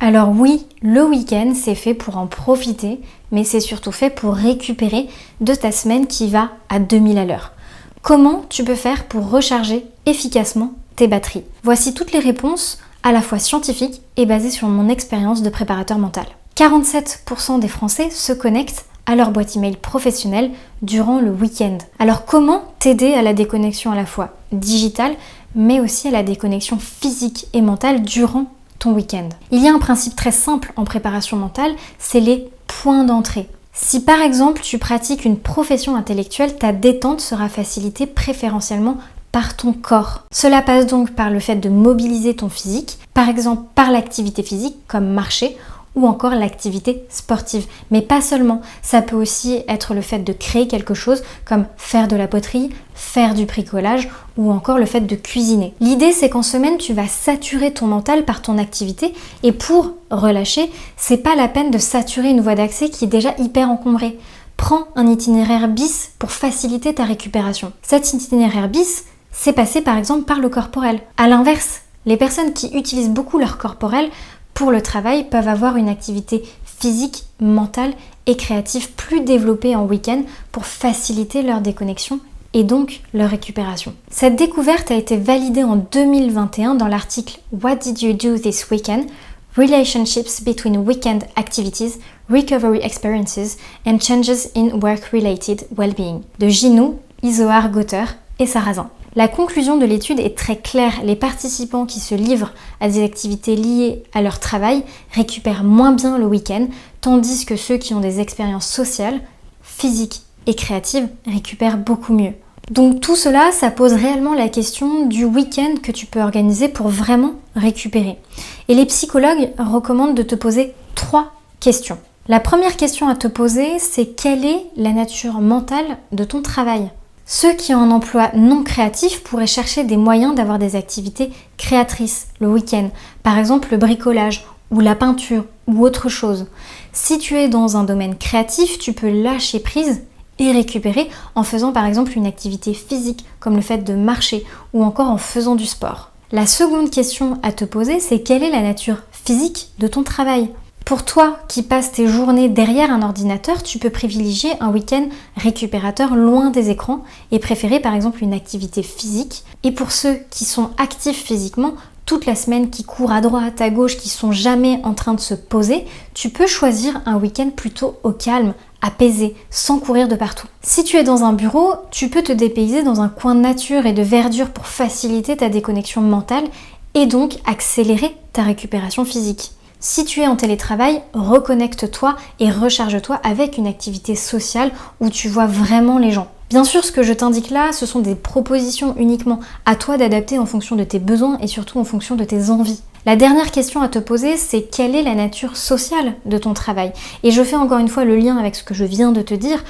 Alors oui, le week-end c'est fait pour en profiter, mais c'est surtout fait pour récupérer de ta semaine qui va à 2000 à l'heure. Comment tu peux faire pour recharger efficacement tes batteries? Voici toutes les réponses à la fois scientifiques et basées sur mon expérience de préparateur mental. 47% des Français se connectent à leur boîte email professionnelle durant le week-end. Alors comment t'aider à la déconnexion à la fois digitale, mais aussi à la déconnexion physique et mentale durant ton week-end? Il y a un principe très simple en préparation mentale, c'est les points d'entrée. Si par exemple tu pratiques une profession intellectuelle, ta détente sera facilitée préférentiellement par ton corps. Cela passe donc par le fait de mobiliser ton physique, par exemple par l'activité physique comme marcher, ou encore l'activité sportive. Mais pas seulement, ça peut aussi être le fait de créer quelque chose comme faire de la poterie, faire du bricolage ou encore le fait de cuisiner. L'idée c'est qu'en semaine tu vas saturer ton mental par ton activité et pour relâcher, c'est pas la peine de saturer une voie d'accès qui est déjà hyper encombrée. Prends un itinéraire bis pour faciliter ta récupération. Cet itinéraire bis, c'est passer par exemple par le corporel. À l'inverse, les personnes qui utilisent beaucoup leur corporel pour le travail peuvent avoir une activité physique, mentale et créative plus développée en week-end pour faciliter leur déconnexion et donc leur récupération. Cette découverte a été validée en 2021 dans l'article What did you do this weekend? Relationships between weekend activities, recovery experiences and changes in work-related well-being de Ginou, Isoar Gotter et Sarrazin. La conclusion de l'étude est très claire. Les participants qui se livrent à des activités liées à leur travail récupèrent moins bien le week-end, tandis que ceux qui ont des expériences sociales, physiques et créatives récupèrent beaucoup mieux. Donc tout cela, ça pose réellement la question du week-end que tu peux organiser pour vraiment récupérer. Et les psychologues recommandent de te poser 3 questions. La première question à te poser, c'est quelle est la nature mentale de ton travail ? Ceux qui ont un emploi non créatif pourraient chercher des moyens d'avoir des activités créatrices le week-end, par exemple le bricolage ou la peinture ou autre chose. Si tu es dans un domaine créatif, tu peux lâcher prise et récupérer en faisant par exemple une activité physique comme le fait de marcher ou encore en faisant du sport. La seconde question à te poser, c'est quelle est la nature physique de ton travail ? Pour toi qui passes tes journées derrière un ordinateur, tu peux privilégier un week-end récupérateur loin des écrans et préférer par exemple une activité physique. Et pour ceux qui sont actifs physiquement, toute la semaine, qui courent à droite, à gauche, qui sont jamais en train de se poser, tu peux choisir un week-end plutôt au calme, apaisé, sans courir de partout. Si tu es dans un bureau, tu peux te dépayser dans un coin de nature et de verdure pour faciliter ta déconnexion mentale et donc accélérer ta récupération physique. Si tu es en télétravail, reconnecte-toi et recharge-toi avec une activité sociale où tu vois vraiment les gens. Bien sûr, ce que je t'indique là, ce sont des propositions uniquement à toi d'adapter en fonction de tes besoins et surtout en fonction de tes envies. La dernière question à te poser, c'est quelle est la nature sociale de ton travail? Et je fais encore une fois le lien avec ce que je viens de te dire.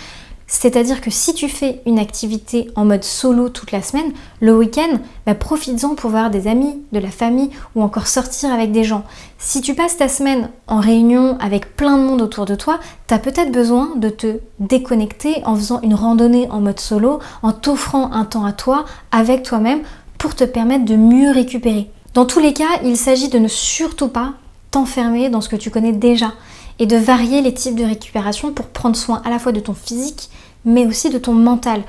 C'est-à-dire que si tu fais une activité en mode solo toute la semaine, le week-end, profites-en pour voir des amis, de la famille ou encore sortir avec des gens. Si tu passes ta semaine en réunion avec plein de monde autour de toi, tu as peut-être besoin de te déconnecter en faisant une randonnée en mode solo, en t'offrant un temps à toi, avec toi-même, pour te permettre de mieux récupérer. Dans tous les cas, il s'agit de ne surtout pas t'enfermer dans ce que tu connais déjà et de varier les types de récupération pour prendre soin à la fois de ton physique mais aussi de ton mental.